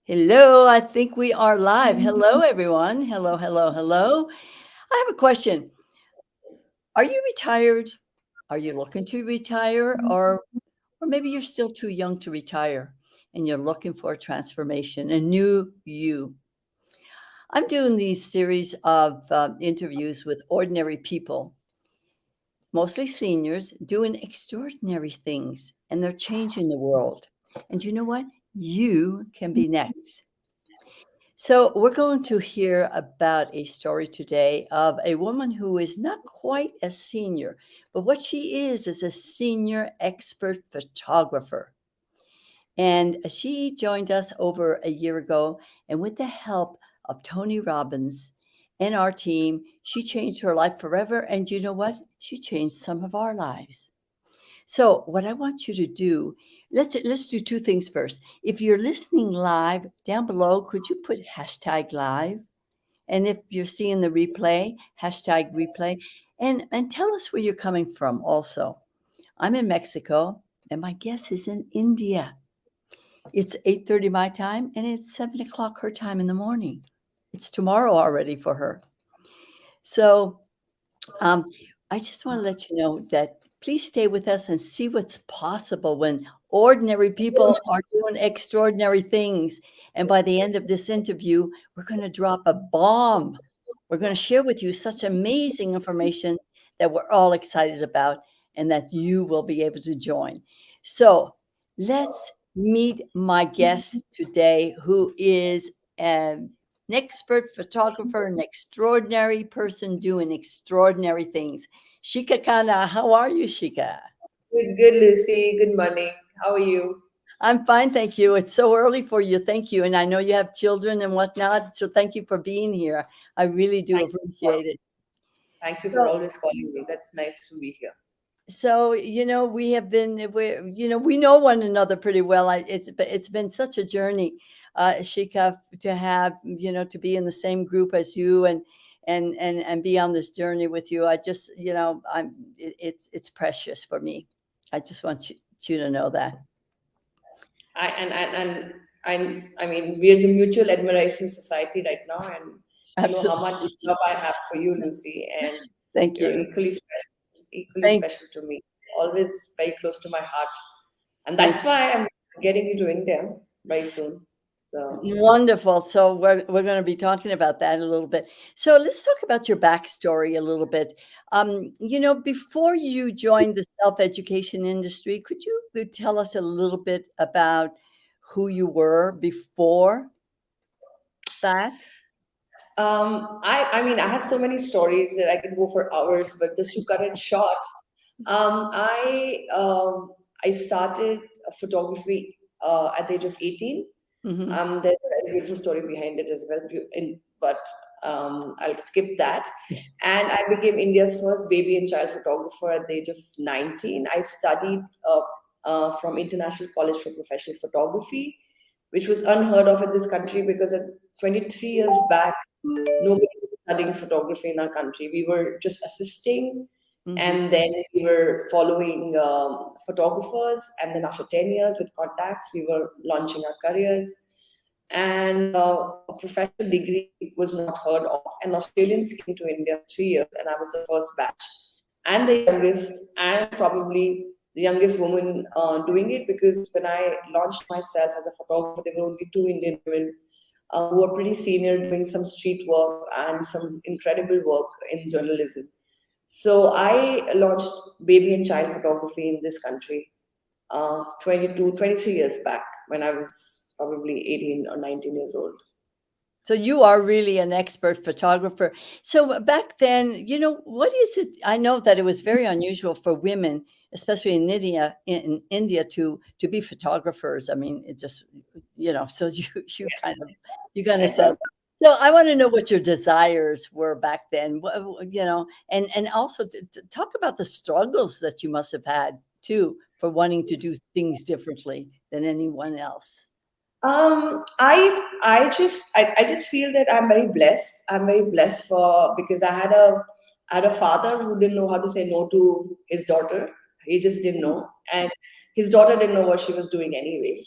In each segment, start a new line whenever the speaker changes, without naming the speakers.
Hello, I think we are live. Hello, everyone. Hello, hello, hello. I have a question. Are you retired? Are you looking to retire? Or maybe you're still too young to retire and you're looking for a transformation, a new you. I'm doing these series of interviews with ordinary people, mostly seniors, doing extraordinary things, and they're changing the world. And you know what? You can be next. So, we're going to hear about a story today of a woman who is not quite a senior, but what she is a senior expert photographer. And she joined us over a year ago. And with the help of Tony Robbins and our team, she changed her life forever. And you know what? She changed some of our lives. So, what I want you to do, let's do two things first. If you're listening live down below, could you put hashtag live? And if you're seeing the replay, hashtag replay, and tell us where you're coming from. Also, I'm in Mexico, and my guest is in India. It's 8:30 my time, and it's 7 o'clock her time in the morning. It's tomorrow already for her. So um, I just want to let you know that please stay with us and see what's possible when ordinary people are doing extraordinary things. And by the end of this interview, we're going to drop a bomb. We're going to share with you such amazing information that we're all excited about and that you will be able to join. So let's meet my guest today, who is an expert photographer, an extraordinary person doing extraordinary things. Shika Khanna, how are you, Shika?
Good, Lucy. Good morning. How are you?
I'm fine, thank you. It's so early for you. Thank you. And I know you have children and whatnot. So thank you for being here. I really do
Thank you for
appreciate it.
thank you for
So,
always calling me. That's nice to be here.
we have been, we know one another pretty well. It's been such a journey, Shika, to have, to be in the same group as you and be on this journey with you. I just, it's precious for me. I just want you to know that.
I mean, we're the Mutual Admiration Society right now, and you know how much
Absolutely.
love I have for you, Lucy, and
Thank
you're
you.
equally
Thank,
special to me. Always very close to my heart, and
thank
that's why I'm getting you to India very soon. So.
Wonderful. So we're going to be talking about that a little bit. So let's talk about your backstory a little bit. Before you joined the self-education industry, could you tell us a little bit about who you were before that?
I mean, I have so many stories that I can go for hours, but just to cut it short, um, I um, I started photography at the age of 18.
Hmm.
There's a very beautiful story behind it as well, but I'll skip that. And I became India's first baby and child photographer at the age of 19. I studied from International College for Professional Photography, which was unheard of in this country because at 23 years back, nobody was studying photography in our country. We were just assisting,
Hmm.
and then we were following photographers. And then after 10 years with contacts, we were launching our careers. And a professional degree was not heard of. And Australians came to India for 3 years, and I was the first batch and the youngest, and probably the youngest woman doing it, because when I launched myself as a photographer, there were only two Indian women who were pretty senior doing some street work and some incredible work in journalism. So I launched baby and child photography in this country 23 years back when I was probably 18 or 19 years old.
So you are really an expert photographer. So back then, what is it? I know that it was very unusual for women, especially in India to be photographers. I mean, it just, so you kind of said. So I want to know what your desires were back then. And also to talk about the struggles that you must have had too for wanting to do things differently than anyone else.
I just feel that I'm very blessed. I'm very blessed for because I had a father who didn't know how to say no to his daughter. He just didn't know, and his daughter didn't know what she was doing anyway.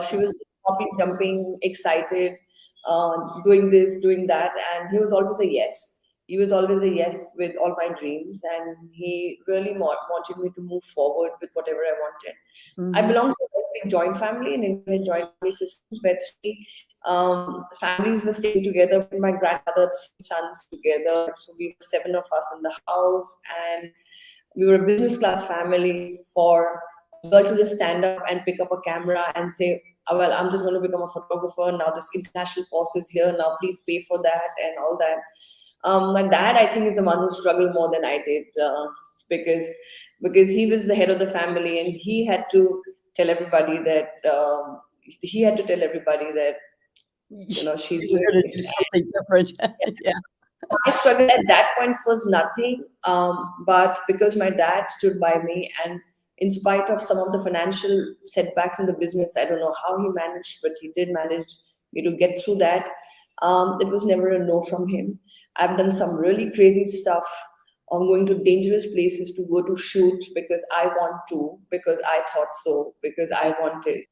She was hopping, jumping, excited, doing this, doing that, and he was always a yes. He was always a yes with all my dreams, and he really wanted me to move forward with whatever I wanted. I
Mhm.
belong to a very big joint family, and in a joint family systems where three families were staying together with my grandmother, three sons together. So we were seven of us in the house, and we were a business class family. For a girl to just stand up and pick up a camera and say, "Oh, well, I'm just going to become a photographer now. This international course is here now. Please pay for that," and all that. My dad, I think, is the one who struggled more than I did, because he was the head of the family, and tell everybody that he had to tell everybody that she's
You're
doing
gonna
it.
do something different. Yeah.
My struggle at that point was nothing, but because my dad stood by me, and in spite of some of the financial setbacks in the business, I don't know how he managed, but he did manage me to get through that. It was never a no from him. I've done some really crazy stuff. I'm going to dangerous places to go to shoot because I want to, because I thought so, because I wanted.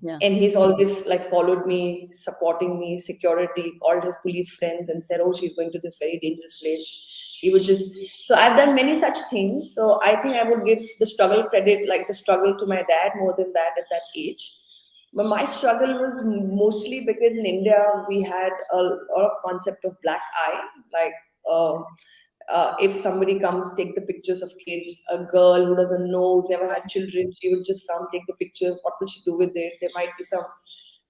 Yeah.
And he's always like followed me, supporting me, security, called his police friends and said, "Oh, she's going to this very dangerous place." He would just, so I've done many such things. So I think I would give the struggle credit, like the struggle, to my dad more than that at that age. But my struggle was mostly because in India we had a lot of concept of black eye, like uh, if somebody comes, take the pictures of kids. A girl who doesn't know, who's never had children, she would just come, take the pictures. What will she do with it? There might be some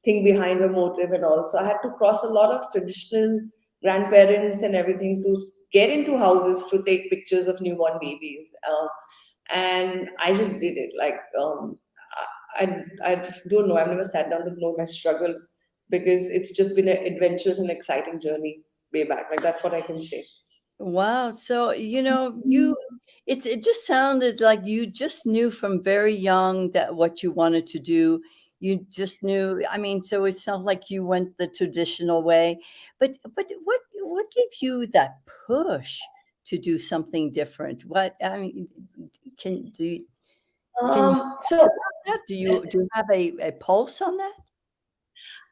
thing behind her motive and all. So I had to cross a lot of traditional grandparents and everything to get into houses to take pictures of newborn babies. And I just did it. Like, I don't know. I've never sat down to know my struggles because it's just been an adventurous and exciting journey way back. Like, that's what I can say.
Wow. So, it just sounded like you just knew from very young that what you wanted to do. You just knew. I mean, so it's not like you went the traditional way, but what gave you that push to do something different? What I mean, can do can you talk
So
about that? Do you have a pulse on that?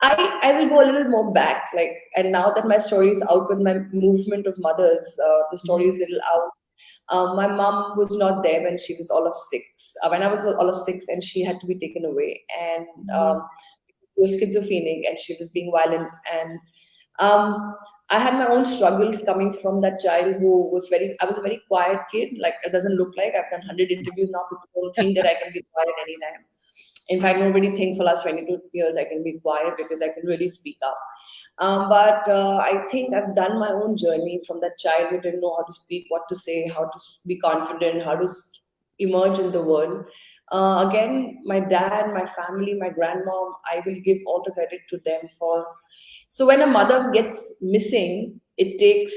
I will go a little more back, like, and now that my story is out with my movement of mothers, the story is
Mhm.
a little out. My mom was not there when she was all of six. When I was all of six, and she had to be taken away, and
Mhm.
she was schizophrenic, and she was being violent, and um, I had my own struggles coming from that child who was very. I was a very quiet kid. Like, it doesn't look like I've done 100 interviews now. People don't think that I can be quiet anytime. In fact, nobody thinks for the last 22 years I can be quiet because I can really speak up. But I think I've done my own journey from that child who didn't know how to speak, what to say, how to be confident, how to emerge in the world. Again, my dad, my family, my grandmom, I will give all the credit to them for. So when a mother gets missing, it takes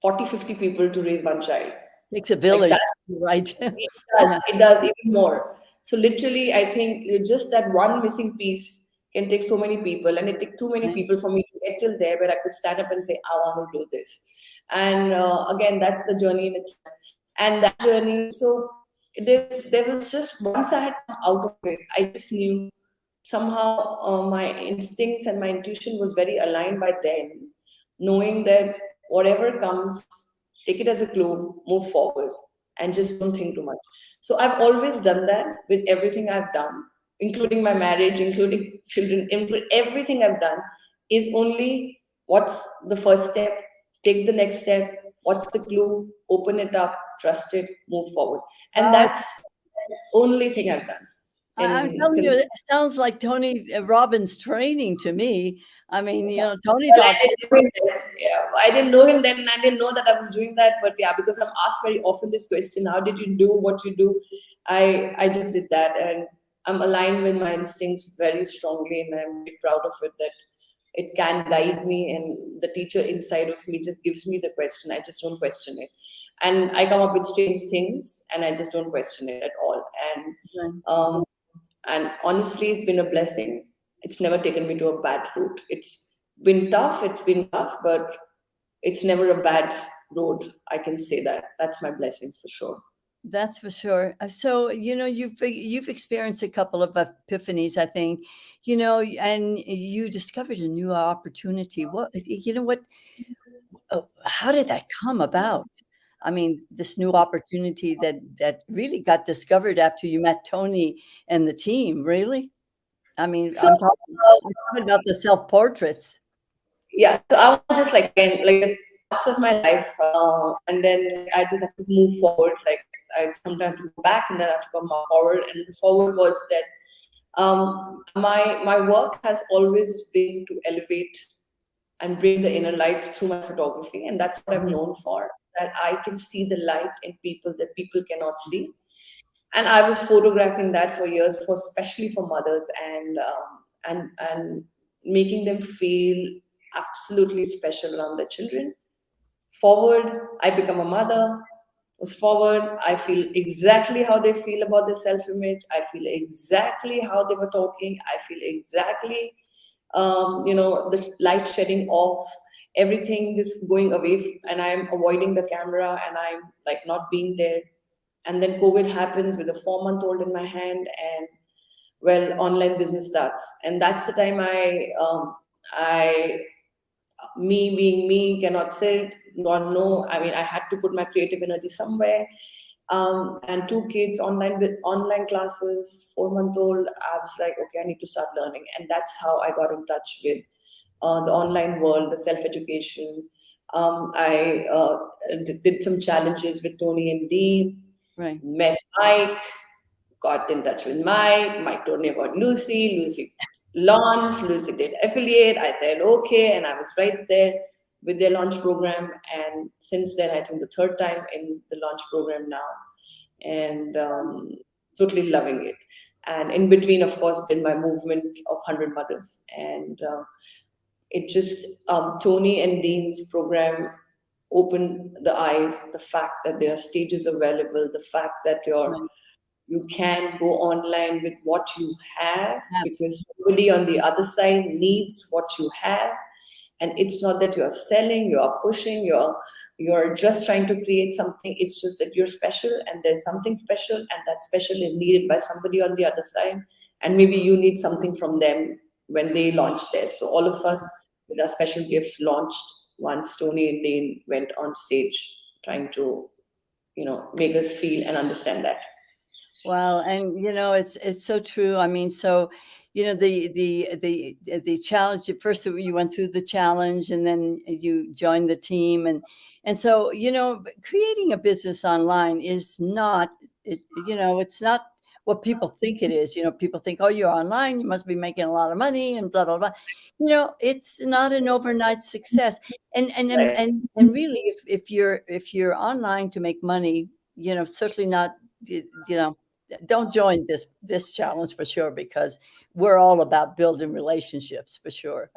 40, 50 people to raise one child.
Takes a
Like
village,
that.
right?
It does.
Yeah.
It does even more. So literally, I think just that one missing piece can take so many people, and it took too many
Right.
people for me to get till there where I could stand up and say, "I want to do this." And again, that's the journey in itself. And that journey, so there was just once I had come out of it, I just knew somehow my instincts and my intuition was very aligned by then, knowing that whatever comes, take it as a clue, move forward, and just don't think too much. So I've always done that with everything I've done, including my marriage, including children, everything I've done is only what's the first step, take the next step, what's the clue, open it up, trust it, move forward. And
Oh,
that's the only thing I've done.
I'm
And
telling you, it sounds like Tony Robbins training to me. I mean, Tony
well, I
talks.
didn't know him then. Yeah, I didn't know him then, and I didn't know that I was doing that. But yeah, because I'm asked very often this question: "How did you do what you do?" I just did that, and I'm aligned with my instincts very strongly, and I'm very proud of it that it can guide me, and the teacher inside of me just gives me the question. I just don't question it, and I come up with strange things, and I just don't question it at all. Um, and honestly, it's been a blessing. It's never taken me to a bad route. It's been tough, but it's never a bad road. I can say that. That's my blessing for sure.
That's for sure. So, you've experienced a couple of epiphanies, I think, and you discovered a new opportunity. How did that come about? I mean, this new opportunity that really got discovered after you met Tony and the team, really? I mean,
So
I'm talking about the self-portraits.
yeah, so I want to just like again, like the parts of my life, and then like I just have to move forward. Like I sometimes go back and then I have to come forward. And the forward was that my work has always been to elevate and bring the inner light through my photography, and that's what I'm
Mhm.
known for. That I can see the light in people that people cannot see, and I was photographing that for years, for especially for mothers, and making them feel absolutely special around their children. Forward, I become a mother. Was forward, I feel exactly how they feel about their self-image. I feel exactly how they were talking. I feel exactly, the light shedding off, everything just going away, and I'm avoiding the camera, and I'm like not being there. And then COVID happens with a 4-month-old in my hand, and well, online business starts, and that's the time I me being me cannot sit nor no. I mean, I had to put my creative energy somewhere. And 2 kids online with online classes, 4-month-old. I was like, okay, I need to start learning, and that's how I got in touch with the online world, the self education. I did some challenges with Tony and Dean,
Right.
met Mike, got in touch with Mike. Mike told me about Lucy. Lucy launched. Lucy did affiliate. I said okay, and I was right there with their launch program. And since then, I think the third time in the launch program now, and totally loving it. And in between, of course, did my movement of 100 mothers, and it just Tony and Dean's program opened the eyes. The fact that there are stages available, the fact that
Right.
you can go online with what you have,
Yeah.
because somebody on the other side needs what you have. And it's not that you're selling, you're pushing, you're just trying to create something. It's just that you're special, and there's something special, and that special is needed by somebody on the other side, and maybe you need something from them when they launch theirs. So all of us with our special gifts launched once Tony and Dane went on stage, trying to make us feel and understand that.
Well, and it's so true. I mean, so the challenge. At first, you went through the challenge, and then you joined the team, and so creating a business online is not. It's not what people think it is. People think, oh, you're online, you must be making a lot of money, and blah blah blah. It's not an overnight success,
Right.
and really, if you're online to make money, certainly not. You know don't join this challenge for sure, because we're all about building relationships for sure.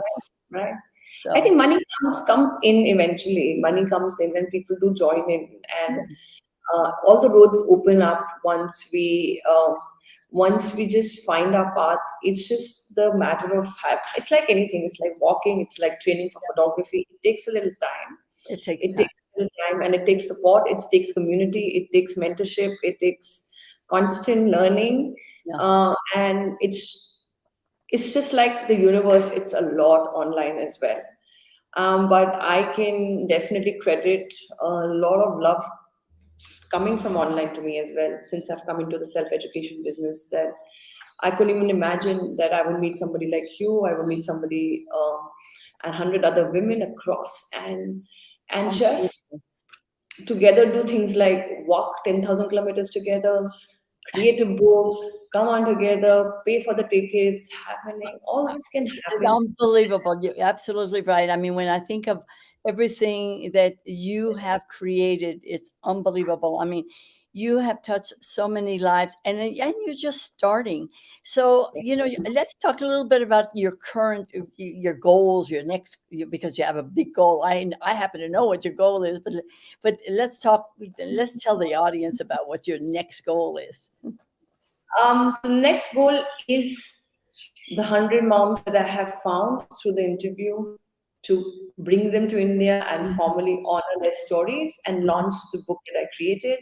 Right. I
So
think money comes in eventually. Money comes in when people do join in, and
yeah,
all the roads open up once we just find our path. It's just the matter of it's like anything. It's like walking. It's like training for photography. It takes a little time.
it takes
It
time.
takes a little time, and it takes support. It takes community. It takes mentorship. It takes constant learning,
Yeah.
and it's just like the universe. It's a lot online as well. But I can definitely credit a lot of love coming from online to me as well, since I've come into the self education business. That I couldn't even imagine that I would meet somebody like you. I would meet somebody, and 100 other women across, and just
Unbelievable.
together do things like walk 10,000 kilometers together, create a book, come on together, pay for the tickets, happening. All this can
It's
happen.
unbelievable. You're absolutely right. I mean, when I think of everything that you have created, it's unbelievable. I mean, you have touched so many lives, and you're just starting. So, let's talk a little bit about your current your goals, your next because you have a big goal. I happen to know what your goal is, but let's talk. Let's tell the audience about what your next goal is.
The next goal is the 100 moms that I have found through the interview, to bring them to India and
Mhm.
formally honor their stories and launch the book that I created.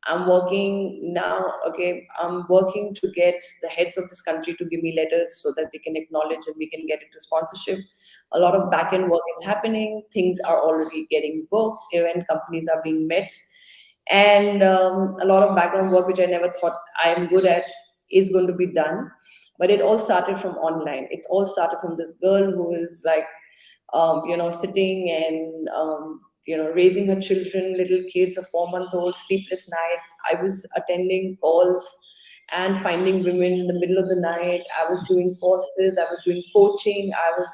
I'm working now, okay, I'm working to get the heads of this country to give me letters so that they can acknowledge and we can get into sponsorship. A lot of back end work is happening. Things are already getting booked. Event companies are being met. And a lot of background work, which I never thought I am good at, is going to be done. But it all started from online. It all started from this girl who is like, sitting and raising her children, little kids, a 4 month old, sleepless nights. I was attending calls and finding women in the middle of the night. I was doing courses, I was doing coaching, I was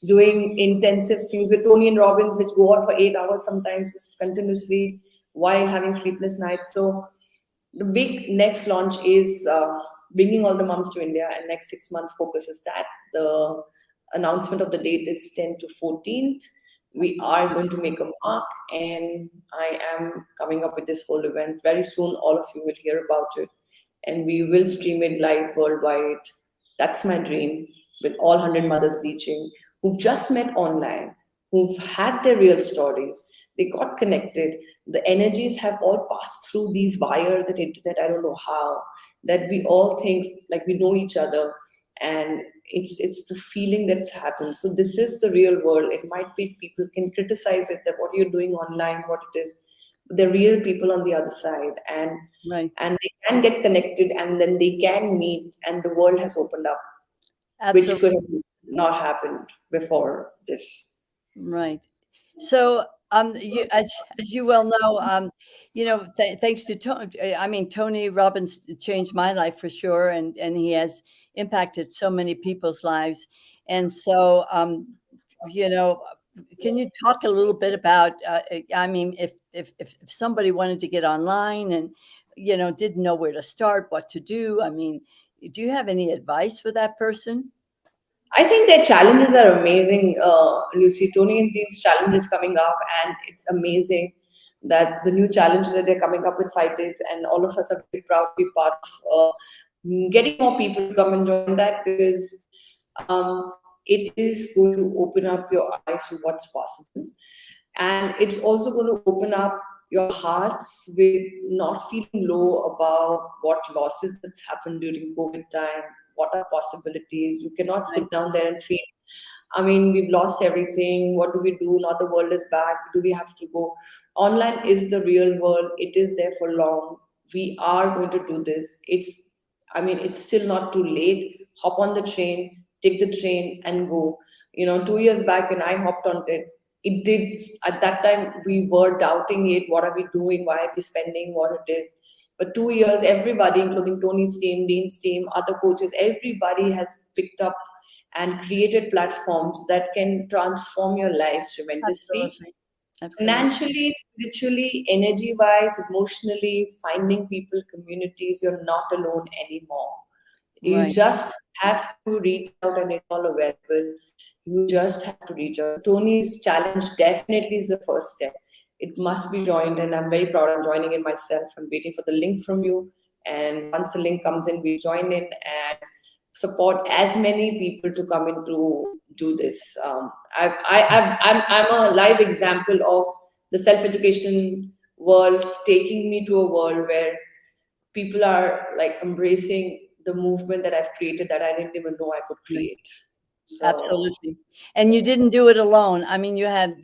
doing intensive things with Tony and Robbins, which go on for 8 hours sometimes, just continuously while having sleepless nights. So the big next launch is bringing all the moms to India, and next 6 months focus is that. The announcement of the date is 10 to 14th. We are going to make a mark, and I am coming up with this whole event very soon. All of you will hear about it, and we will stream it live worldwide. That's my dream, with all 100 mothers reaching who've just met online, who've had their real stories. They got connected. The energies have all passed through these wires at internet. I don't know how. That we all think like we know each other, and it's the feeling that's happened. So this is the real world. It might be people can criticize it that what you're doing online, what it is. The real people on the other side, and
Right.
they can get connected, and then they can meet, and the world has opened up, which
Absolutely.
could have not happened before this.
Right. So, you, as you well know, thanks to Tony, I mean, Tony Robbins changed my life for sure, and he has impacted so many people's lives. And so, you know, can you talk a little bit about? I mean, if somebody wanted to get online and didn't know where to start, what to do, I mean, do you have any advice for that person?
I think their challenges are amazing, Lucy. Tony and these challenges coming up, and it's amazing that the new challenges that they're coming up with 5 days, and all of us are very proud to be part of getting more people to come and join that, because um, it is going to open up your eyes to what's possible, and it's also going to open up your hearts with not feeling low about what losses that's happened during COVID time. What are possibilities? You cannot
Right.
sit down there and feel, I mean, we've lost everything. What do we do now? The world is back. Do we have to go? Online is the real world. It is there for long. We are going to do this. It's still not too late. Hop on the train, take the train, and go. 2 years back when I hopped on it, it did. At that time, we were doubting it. What are we doing? Why are we spending what it is? But 2 years, everybody, including Tony's team, Dean's team, other coaches, everybody has picked up and created platforms that can transform your lives tremendously,
Absolutely. Absolutely.
financially, spiritually, energy wise, emotionally, finding people, communities. You're not alone anymore. You
Right.
just have to reach out, and it's all available. You just have to reach out. Tony's challenge definitely is the first step. It must be joined, and I'm very proud I'm joining it myself. I'm waiting for the link from you. And once the link comes in, we join in and support as many people to come in to do this. I'm a live example of the self education world taking me to a world where people are like embracing the movement that I've created that I didn't even know I could
Right.
create. So
Absolutely. And you didn't do it alone. I mean, you had,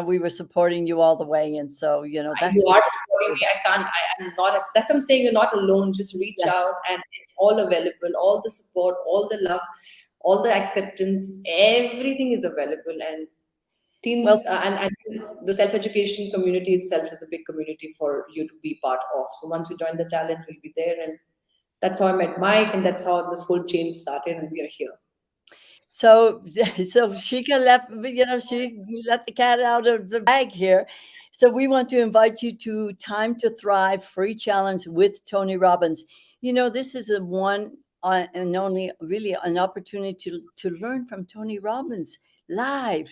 we were supporting you all the way. And so, that's
you are
really
supporting me.
important.
I'm not, that's what I'm saying. You're not alone. Just reach
Yeah.
out, and it's all available. All the support, all the love, all the acceptance, everything is available. And
Well,
teams, and the self education community itself is a big community for you to be part of. So once you join the challenge, we'll be there. And that's how I met Mike, and that's how this whole chain started, and we are here.
so, so Shika left, she let the cat out of the bag here. So we want to invite you to Time to Thrive free challenge with Tony Robbins. This is a one and only really an opportunity to learn from Tony Robbins live.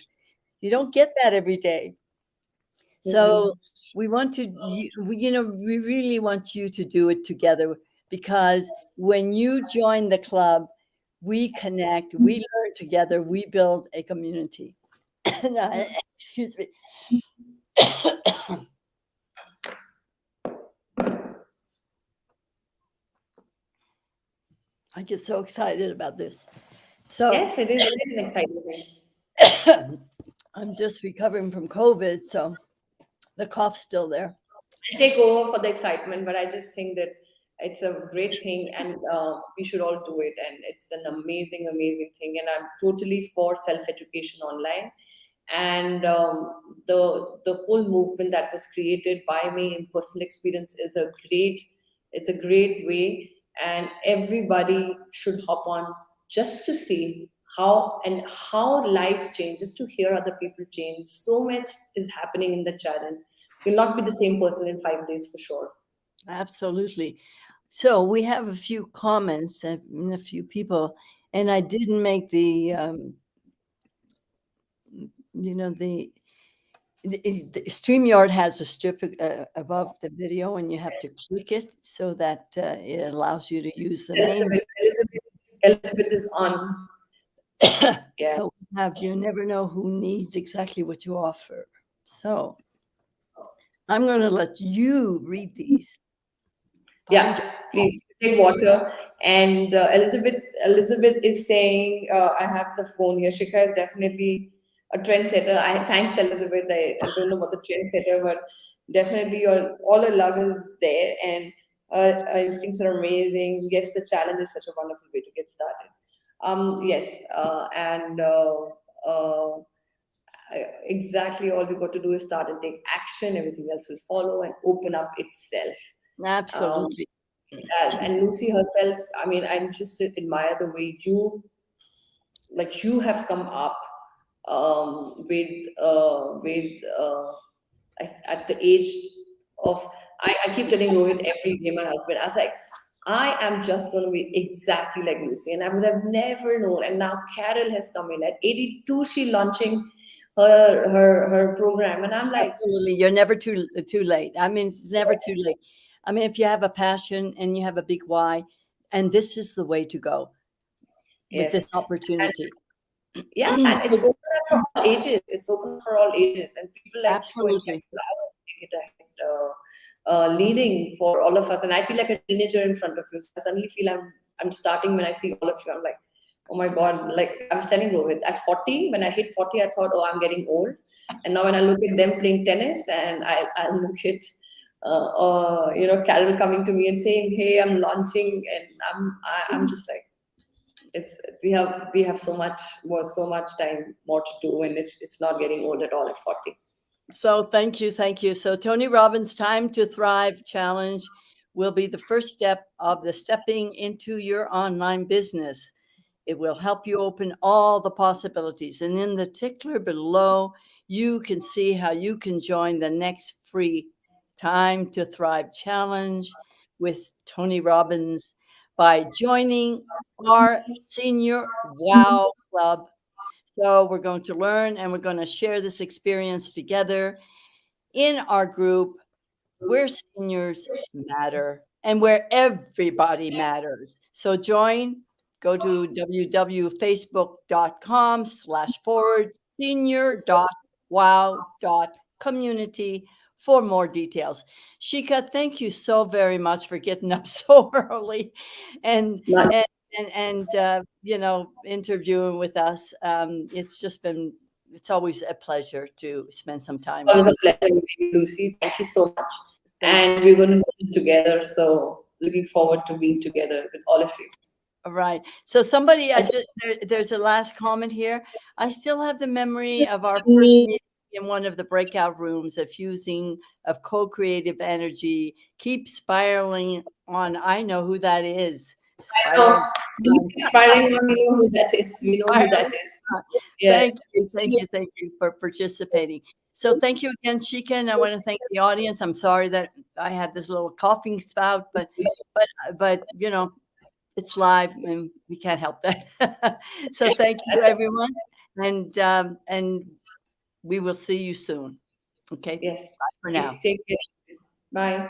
You don't get that every day. So
Mhm.
we want to, we really want you to do it together because when you join the club, we connect, we learn together, we build a community. Excuse me. I get so excited about this. So
Yes, it is an exciting thing.
I'm just recovering from COVID, so the cough's still there.
I'll take over for the excitement, but I just think that it's a great thing, and we should all do it. And it's an amazing, amazing thing. And I'm totally for self education online. And the whole movement that was created by me in personal experience is a great, it's a great way, and everybody should hop on just to see how lives change, just to hear other people change. So much is happening in the challenge. You'll not be the same person in 5 days for sure.
Absolutely. So we have a few comments and a few people, and I didn't make you know, the StreamYard has a strip above the video, and you have to click it so that it allows you to use the name.
Elizabeth is on. Yeah.
So we have you never know who needs exactly what you offer. So I'm going to let you read these. Find
Yeah, please take water. And Elizabeth is saying, I have the phone here. Shika is definitely a trendsetter. I thanks Elizabeth. I don't know about the trendsetter, but definitely all her love is there, and her instincts are amazing. Yes, the challenge is such a wonderful way to get started. Yes, and exactly all we got to do is start and take action. Everything else will follow and open up itself.
you.
Um,
Absolutely.
as and Lucy herself, I mean, I just admire the way you have come up at the age of, I keep telling Rohit every day, my husband, I was like, I am just going to be exactly like Lucy, and I would have never known. And now Carol has come in at 82. She launching her program, and I'm like,
Absolutely. You're never too late. I mean, it's never too late. I mean, if you have a passion and you have a big why, and this is the way to go with
yes.
this opportunity.
Yeah, and it's
So,
open up for all ages. It's open up for all ages, and people like you and
absolutely.
Kendra, I want to take it ahead, leading for all of us. And I feel like a teenager in front of you. So I suddenly feel I'm starting when I see all of you. I'm like, oh my god! Like I was telling Rohit, at 40, when I hit 40, I thought, oh, I'm getting old. And now when I look at them playing tennis, and I look at Carol coming to me and saying, hey, I'm launching, and I'm just like, it's we have so much time more to do, and it's not getting old at all at 40.
So thank you, thank you. So Tony Robbins' Time to Thrive Challenge will be the first step of the stepping into your online business. It will help you open all the possibilities. And in the tickler below, you can see how you can join the next free Time to Thrive Challenge with Tony Robbins by joining our Senior Wow Club. So we're going to learn and we're going to share this experience together in our group where seniors matter and where everybody matters. So join, go to www.facebook.com/senior.wow.community for more details. Shika, thank you so very much for getting up so early and
Not
and interviewing with us. It's just been it's always a pleasure to spend some time with
always
you.
a pleasure meeting you, Lucy. Thank you so much.
Thank you.
And we're going to do this together, so looking forward to being together with all of you.
All right. So somebody, there's a last comment here. I still have the memory of our first meeting in one of the breakout rooms, a fusing of co-creative energy. Keep spiraling on. I know who that is.
So,
Spiraling on.
inspiring one, we know who that is. We know who that
Spiraling
is.
on.
Yes, it's
Thank you for participating. So thank you again, Shika, and I want to thank the audience. I'm sorry that I had this little coughing spout, but it's live and we can't help that. So thank you,
that's
everyone, and we will see you soon. Okay,
yes.
bye for now.
Take care. Bye.